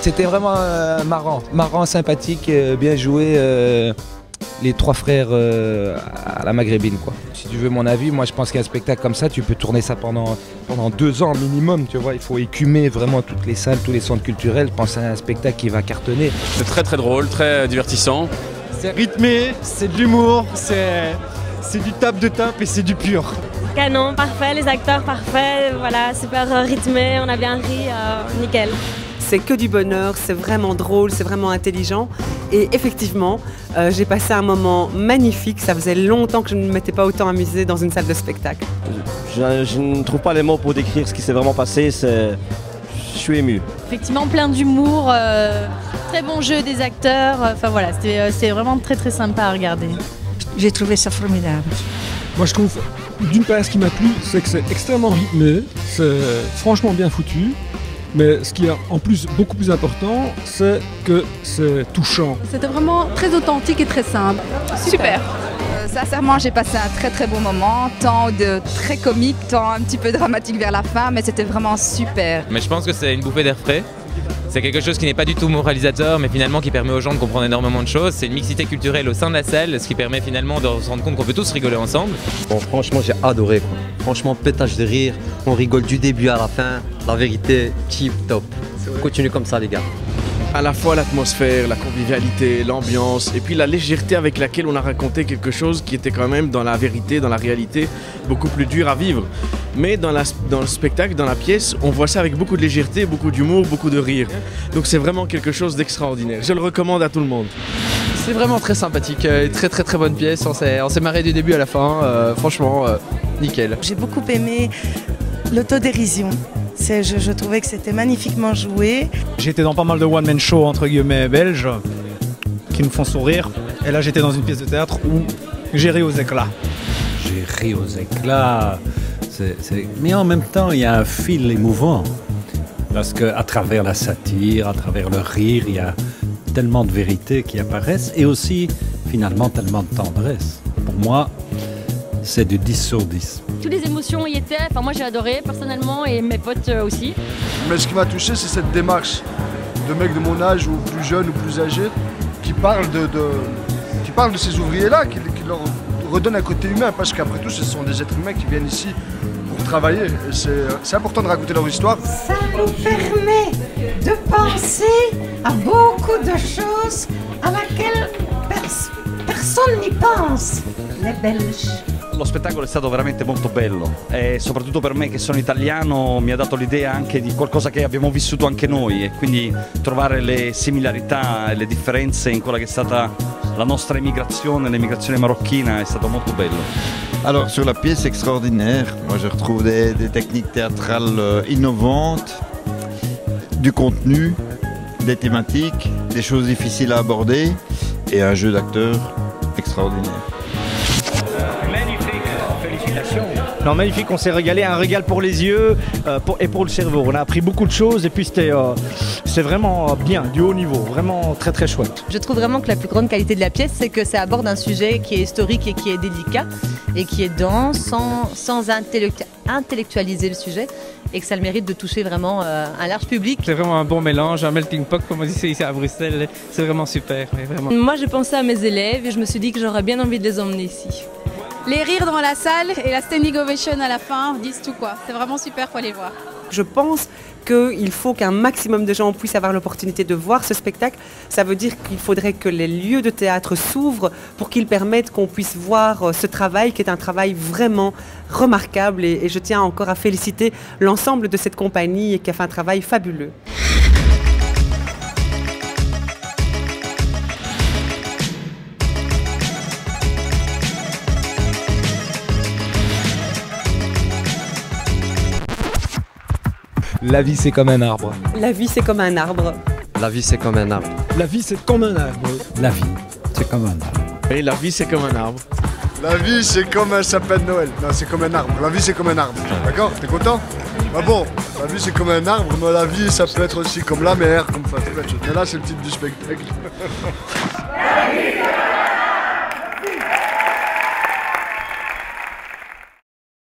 C'était vraiment marrant, sympathique, bien joué. Les trois frères à la maghrébine, quoi. Si tu veux mon avis, moi je pense qu'un spectacle comme ça, tu peux tourner ça pendant 2 ans minimum, tu vois. Il faut écumer vraiment toutes les salles, tous les centres culturels, penser à un spectacle qui va cartonner. C'est très très drôle, très divertissant. C'est rythmé, c'est de l'humour, c'est du tape de tape et c'est du pur. Canon, parfait, les acteurs parfaits, voilà, super rythmé, on a bien ri, nickel. C'est que du bonheur, c'est vraiment drôle, c'est vraiment intelligent. Et effectivement, j'ai passé un moment magnifique. Ça faisait longtemps que je ne m'étais pas autant amusée dans une salle de spectacle. Je ne trouve pas les mots pour décrire ce qui s'est vraiment passé. Je suis ému. Effectivement, plein d'humour, très bon jeu des acteurs. Enfin voilà, c'est vraiment très très sympa à regarder. J'ai trouvé ça formidable. Moi je trouve, d'une part ce qui m'a plu, c'est que c'est extrêmement rythmé, c'est franchement bien foutu. Mais ce qui est en plus beaucoup plus important, c'est que c'est touchant. C'était vraiment très authentique et très simple. Super. Sincèrement, j'ai passé un très très bon moment, tant de très comique, tant un petit peu dramatique vers la fin, mais c'était vraiment super. Mais je pense que c'est une bouffée d'air frais. C'est quelque chose qui n'est pas du tout moralisateur, mais finalement qui permet aux gens de comprendre énormément de choses. C'est une mixité culturelle au sein de la salle, ce qui permet finalement de se rendre compte qu'on peut tous rigoler ensemble. Bon, franchement, j'ai adoré, quoi. Franchement, pétage de rire, on rigole du début à la fin. La vérité, tip top. Continuez comme ça, les gars. À la fois l'atmosphère, la convivialité, l'ambiance et puis la légèreté avec laquelle on a raconté quelque chose qui était quand même dans la vérité, dans la réalité, beaucoup plus dur à vivre. Mais dans le spectacle, dans la pièce, on voit ça avec beaucoup de légèreté, beaucoup d'humour, beaucoup de rire. Donc c'est vraiment quelque chose d'extraordinaire. Je le recommande à tout le monde. C'est vraiment très sympathique, très très très bonne pièce. On s'est marré du début à la fin, franchement, nickel. J'ai beaucoup aimé l'autodérision. Je trouvais que c'était magnifiquement joué. J'étais dans pas mal de one-man show entre guillemets belges qui nous font sourire. Et là j'étais dans une pièce de théâtre où j'ai ri aux éclats. J'ai ri aux éclats. Mais en même temps il y a un fil émouvant. Parce qu'à travers la satire, à travers le rire, il y a tellement de vérités qui apparaissent. Et aussi finalement tellement de tendresse. Pour moi, c'est du 10 sur 10. Toutes les émotions y étaient, enfin moi j'ai adoré personnellement et mes potes aussi. Mais ce qui m'a touché, c'est cette démarche de mecs de mon âge ou plus jeunes ou plus âgés qui parlent de ces ouvriers-là, qui leur redonnent un côté humain, parce qu'après tout ce sont des êtres humains qui viennent ici pour travailler. Et c'est important de raconter leur histoire. Ça nous permet de penser à beaucoup de choses à laquelle personne n'y pense, les Belges. Lo spettacolo è stato veramente molto bello e soprattutto per me che sono italiano mi ha dato l'idea anche di qualcosa che abbiamo vissuto anche noi e quindi trovare le similarità e le differenze in quella che è stata la nostra emigrazione, l'emigrazione marocchina è stato molto bello. Alors sur la pièce extraordinaire, moi je retrouve des techniques théâtrales innovantes, du contenu, des thématiques, des choses difficiles à aborder et un jeu d'acteurs extraordinaire. Non, magnifique, on s'est régalé, un régal pour les yeux et pour le cerveau. On a appris beaucoup de choses et puis c'est vraiment bien, du haut niveau, vraiment très très chouette. Je trouve vraiment que la plus grande qualité de la pièce, c'est que ça aborde un sujet qui est historique et qui est délicat et qui est dense sans intellectualiser le sujet et que ça a le mérite de toucher vraiment un large public. C'est vraiment un bon mélange, un melting pot comme on dit ici à Bruxelles, c'est vraiment super. Vraiment. Moi j'ai pensé à mes élèves et je me suis dit que j'aurais bien envie de les emmener ici. Les rires dans la salle et la standing ovation à la fin disent tout quoi. C'est vraiment super, faut aller voir. Je pense qu'il faut qu'un maximum de gens puissent avoir l'opportunité de voir ce spectacle. Ça veut dire qu'il faudrait que les lieux de théâtre s'ouvrent pour qu'ils permettent qu'on puisse voir ce travail qui est un travail vraiment remarquable. Et je tiens encore à féliciter l'ensemble de cette compagnie qui a fait un travail fabuleux. La vie c'est comme un arbre. La vie c'est comme un arbre. La vie c'est comme un arbre. La vie c'est comme un arbre. La vie c'est comme un arbre. Et la vie c'est comme un arbre. La vie c'est comme un sapin de Noël. Non, c'est comme un arbre. La vie c'est comme un arbre. D'accord? T'es content? Ah bon, la vie c'est comme un arbre, mais la vie ça peut être aussi comme la mer, comme ça peut être. Mais là c'est le titre du spectacle.